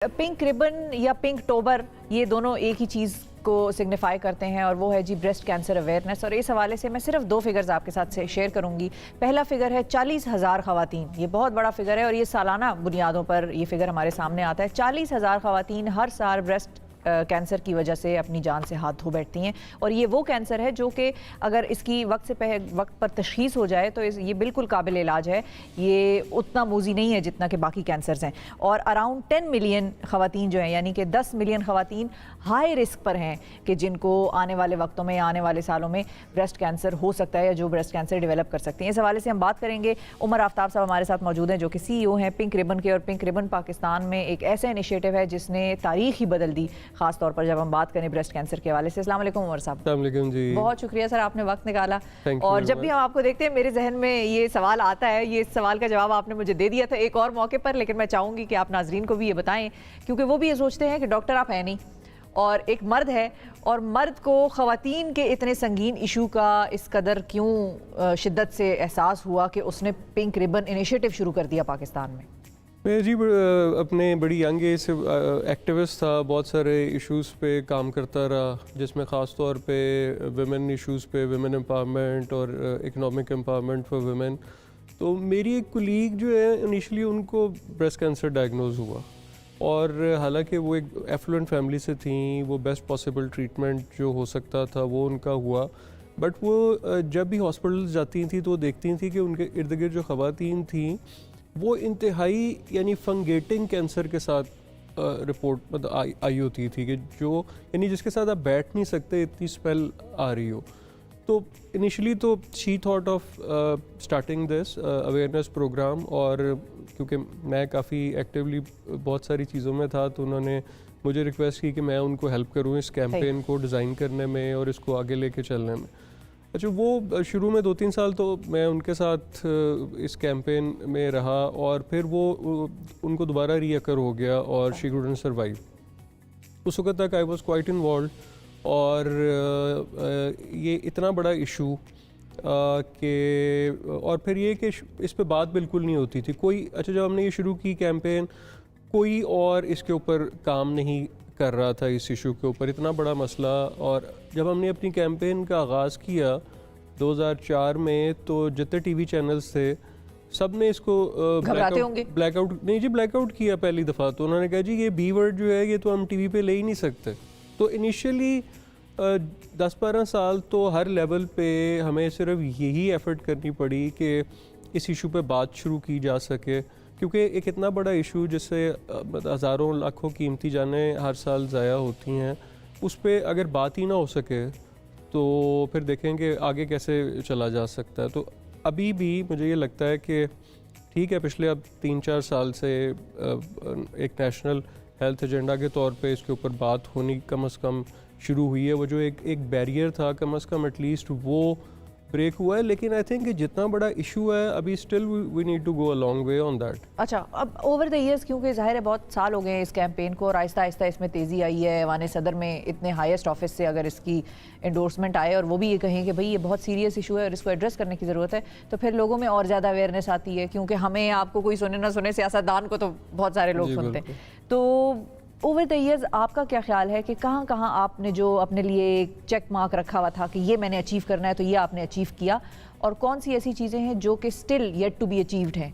Pink ribbon या pink टोबर ये दोनों एक ही चीज़ को सिग्निफाई करते हैं और वो है जी ब्रेस्ट कैंसर अवेयरनेस। और इस हवाले से मैं सिर्फ दो फिगर्स आपके साथ से शेयर करूंगी। पहला फिगर है 40,000 खवातीन, ये बहुत बड़ा फिगर है और ये सालाना बुनियादों पर ये फिगर हमारे सामने आता है। 40,000 खवातीन हर साल ब्रेस्ट कैंसर की वजह से अपनी जान से हाथ धो बैठती हैं और ये वो कैंसर है जो कि अगर इसकी वक्त पर तशख़ीस हो जाए तो ये बिल्कुल काबिल इलाज है। ये उतना मूजी नहीं है जितना कि बाकी कैंसर्स हैं। और अराउंड 10 मिलियन खवातीन जो हैं, यानी कि 10 मिलियन खवातीन हाई रिस्क पर हैं कि जिनको आने वाले वक्तों में या आने वाले सालों में ब्रेस्ट कैंसर हो सकता है या जो ब्रेस्ट कैंसर डेवलप कर सकती हैं। इस हवाले से हम बात करेंगे। उमर आफ्ताब साहब हमारे साथ मौजूद हैं जो कि CEO हैं पिंक रिबन के। और पिंक रिबन पाकिस्तान में एक ऐसा इनिशिएटिव है जिसने तारीख ही बदल दी, खास तौर पर जब हम बात करें ब्रेस्ट कैंसर के हवाले से। अस्सलाम वालेकुम उमर साहब। अस्सलाम वालेकुम जी। बहुत शुक्रिया सर, आपने वक्त निकाला। और जब भी हम आपको देखते हैं मेरे जहन में ये सवाल आता है, ये सवाल का जवाब आपने मुझे दे दिया था एक और मौके पर, लेकिन मैं चाहूंगी कि आप नाजरीन को भी ये बताएं, क्योंकि वो भी ये सोचते हैं कि डॉक्टर आप हैं नहीं और एक मर्द है, और मर्द को खवातीन के इतने संगीन इशू का इस कदर क्यों शिद्दत से एहसास हुआ कि उसने पिंक रिबन इनिशिएटिव शुरू कर दिया पाकिस्तान में। मैं जी अपने बड़ी यंग एज से एक्टिविस्ट था, बहुत सारे इश्यूज़ पे काम करता रहा, जिसमें ख़ास तौर पे वुमेन इश्यूज़ पे, वुमेन एम्पावरमेंट और इकोनॉमिक एम्पावरमेंट फॉर वुमेन। तो मेरी एक कुलीग जो है इनिशियली उनको ब्रेस्ट कैंसर डायग्नोज हुआ, और हालांकि वो एक एफ्लुएंट फैमिली से थी, वो बेस्ट पॉसिबल ट्रीटमेंट जो हो सकता था वो उनका हुआ। बट वो जब भी हॉस्पिटल जाती थी तो वो देखती थी कि उनके इर्द गिर्द जो ख़वातीन थी वो इंतहाई यानी फंगेटिंग कैंसर के साथ रिपोर्ट मतलब आई होती थी, कि जो यानी जिसके साथ आप बैठ नहीं सकते, इतनी स्पेल आ रही हो। तो इनिशियली तो she thought of starting this awareness program, और क्योंकि मैं काफ़ी एक्टिवली बहुत सारी चीज़ों में था तो उन्होंने मुझे रिक्वेस्ट की कि मैं उनको हेल्प करूँ इस कैंपेन को डिज़ाइन करने में और इसको आगे लेके चलने में। अच्छा, वो शुरू में 2-3 साल तो मैं उनके साथ इस कैंपेन में रहा, और फिर वो उनको दोबारा रीअकर हो गया और शी कुडंट सर्वाइव। उस वक्त तक आई वाज क्वाइट इन्वॉल्व्ड, और ये इतना बड़ा इशू कि और फिर ये कि इस पे बात बिल्कुल नहीं होती थी कोई। अच्छा, जब हमने ये शुरू की कैंपेन, कोई और इसके ऊपर काम नहीं कर रहा था इस इशू के ऊपर, इतना बड़ा मसला। और जब हमने अपनी कैंपेन का आगाज़ किया 2004 में, तो जितने टीवी चैनल्स थे सब ने इसको ब्लैकआउट नहीं जी, ब्लैकआउट किया पहली दफ़ा। तो उन्होंने कहा जी ये बी वर्ड जो है ये तो हम टीवी पे ले ही नहीं सकते। तो इनिशियली 10-12 साल तो हर लेवल पे हमें सिर्फ यही एफर्ट करनी पड़ी कि इस इशू पे बात शुरू की जा सके, क्योंकि एक इतना बड़ा इशू जिससे हज़ारों लाखों कीमती जानें हर साल ज़ाया होती हैं, उस पर अगर बात ही ना हो सके तो फिर देखेंगे आगे कैसे चला जा सकता है। तो अभी भी मुझे ये लगता है कि ठीक है, पिछले अब 3-4 साल से एक नेशनल हेल्थ एजेंडा के तौर पे इसके ऊपर बात होनी कम से कम शुरू हुई है। वो जो एक बैरियर था कम से कम एटलीस्ट वो ब्रेक हुआ है, लेकिन आई थिंक जितना बड़ा इशू है अभी still we need to go a long way on that. अच्छा, अब ओवर द इयर्स, क्योंकि जाहिर है बहुत साल हो गए हैं इस कैंपेन को और आहिस्ता आहिस्ता इसमें तेज़ी आई है। वाने सदर में इतने हाईएस्ट ऑफिस से अगर इसकी एंडोर्समेंट आए और वो भी ये कहें कि भाई ये बहुत सीरियस इशू है और इसको एड्रेस करने की ज़रूरत है, तो फिर लोगों में और ज़्यादा अवेयरनेस आती है। क्योंकि हमें आपको कोई सुने ना सुने, सियासतदान को तो बहुत सारे लोग सुनते हैं। तो ओवर द ईयर्स आपका क्या ख्याल है कि कहाँ कहाँ आपने जो अपने लिए एक चेक मार्क रखा हुआ था कि ये मैंने अचीव करना है, तो ये आपने अचीव किया, और कौन सी ऐसी चीज़ें हैं जो कि still yet to be achieved हैं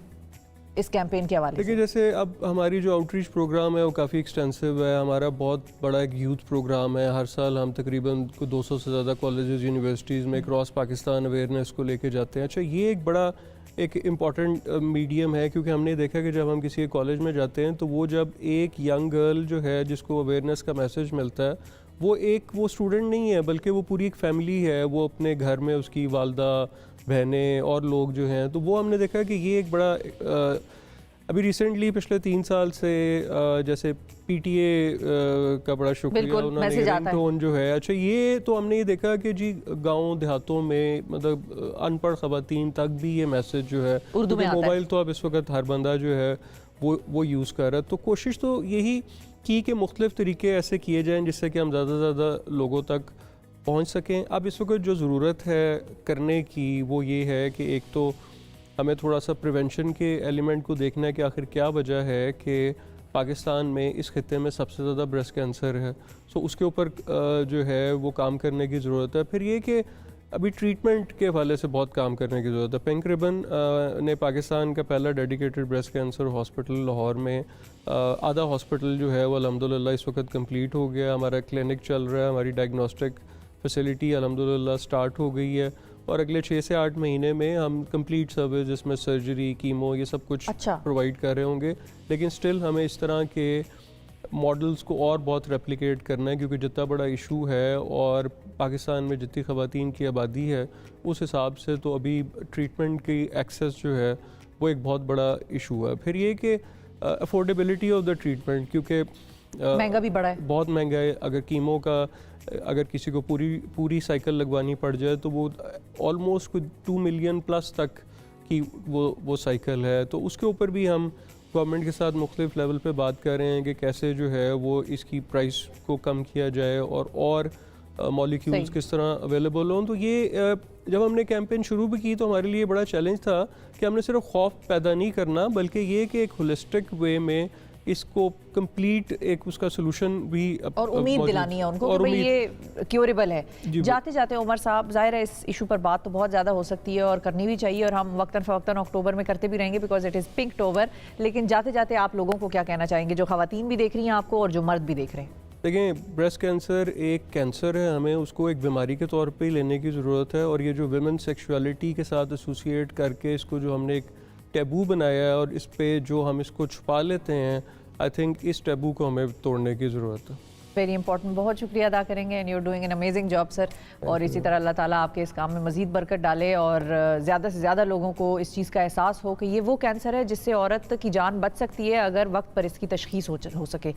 इस कैंपेन के हवाले से? देखिए, जैसे अब हमारी जो आउटरीच प्रोग्राम है वो काफ़ी एक्सटेंसिव है। हमारा बहुत बड़ा एक यूथ प्रोग्राम है। हर साल हम तकरीबन 200 से ज़्यादा कॉलेजेस यूनिवर्सिटीज़ में क्रॉस पाकिस्तान अवेयरनेस को लेके जाते हैं। अच्छा, ये एक बड़ा एक इम्पॉर्टेंट मीडियम है, क्योंकि हमने देखा कि जब हम किसी कॉलेज में जाते हैं तो वो जब एक यंग गर्ल जो है जिसको अवेयरनेस का मैसेज मिलता है, वो स्टूडेंट नहीं है बल्कि वो पूरी एक फैमिली है। वो अपने घर में उसकी वालदा, बहनें और लोग जो हैं, तो वो हमने देखा कि ये एक बड़ा अभी रिसेंटली पिछले 3 साल से जैसे PTA का बड़ा शुक्रिया, उन्होंने रिंगटोन जो है। अच्छा, ये तो हमने ये देखा कि जी गाँव देहातों में मतलब अनपढ़ ख़वातीन तक भी ये मैसेज जो है उर्दू में मोबाइल तो अब इस वक्त हर बंदा जो है वो यूज़ कर रहा है। तो कोशिश तो यही की कि मुख्तलिफ़ तरीके ऐसे किए जाएँ जिससे कि हम ज़्यादा से ज़्यादा लोगों तक पहुँच सकें। अब इस वक्त जो ज़रूरत है करने की वो ये है कि एक तो हमें थोड़ा सा प्रिवेंशन के एलिमेंट को देखना है कि आखिर क्या वजह है कि पाकिस्तान में इस खित्ते में सबसे ज़्यादा ब्रेस्ट कैंसर है। सो उसके ऊपर जो है वो काम करने की ज़रूरत है। फिर ये कि अभी ट्रीटमेंट के हवाले से बहुत काम करने की ज़रूरत है। पिंक रिबन ने पाकिस्तान का पहला dedicated breast cancer hospital Lahore में आधा हॉस्पिटल जो है वो अल्हम्दुलिल्लाह इस वक्त कंप्लीट हो गया। हमारा क्लिनिक चल रहा है, हमारी डायग्नोस्टिक फैसिलिटी अल्हम्दुलिल्लाह स्टार्ट हो गई है और अगले 6 से 8 महीने में हम कंप्लीट सर्विस जिसमें सर्जरी, कीमो, ये सब कुछ प्रोवाइड कर रहे होंगे। लेकिन स्टिल हमें इस तरह के मॉडल्स को और बहुत रेप्लिकेट करना है, क्योंकि जितना बड़ा इशू है और पाकिस्तान में जितनी ख़वातीन की आबादी है उस हिसाब से तो अभी ट्रीटमेंट की एक्सेस जो है वो एक बहुत बड़ा इशू है। फिर ये कि अफोर्डेबिलिटी ऑफ द ट्रीटमेंट, क्योंकि महंगा भी बड़ा है, बहुत महंगा है। अगर कीमो का अगर किसी को पूरी साइकिल लगवानी पड़ जाए तो वो ऑलमोस्ट कुछ 2 मिलियन प्लस तक की वो साइकिल है। तो उसके ऊपर भी हम गवर्नमेंट के साथ मुख्तलिफ लेवल पे बात कर रहे हैं कि कैसे जो है वो इसकी प्राइस को कम किया जाए और मॉलिक्यूल्स किस तरह अवेलेबल हों। तो ये जब हमने कैंपेन शुरू भी की तो हमारे लिए बड़ा चैलेंज था कि हमने सिर्फ खौफ पैदा नहीं करना, बल्कि ये कि एक होलिस्टिक वे में इसको कंप्लीट एक उसका सोल्यूशन भी और उम्मीद दिलानी है उनको कि भाई ये क्योरेबल है। जाते जाते उमर साहब, ज़ाहिर है इस इशू पर बात तो बहुत ज़्यादा हो सकती है और करनी भी चाहिए और हम वक्तन फ़वक्तन अक्टूबर में करते भी रहेंगे बिकॉज इट इज़ पिंकटोबर। लेकिन जाते जाते आप लोगों को क्या कहना चाहेंगे, जो ख़वातीन भी देख रही हैं आपको और जो मर्द भी देख रहे हैं? देखें, ब्रेस्ट कैंसर एक कैंसर है, हमें उसको एक बीमारी के तौर पे लेने की ज़रूरत है। और ये जो विमेन सेक्सुअलिटी के साथ एसोसिएट करके इसको जो हमने एक टैबू बनाया है और इस पे जो हम इसको छुपा लेते हैं, आई थिंक इस टैबू को हमें तोड़ने की ज़रूरत है। वेरी इंपॉर्टेंट, बहुत शुक्रिया अदा करेंगे and you are doing an amazing job sir. और इसी तरह अल्लाह ताला आपके इस काम में मज़ीद बरकत डाले और ज़्यादा से ज़्यादा लोगों को इस चीज़ का एहसास हो कि ये वो कैंसर है जिससे औरत की जान बच सकती है अगर वक्त पर इसकी तशख़ीस हो सके।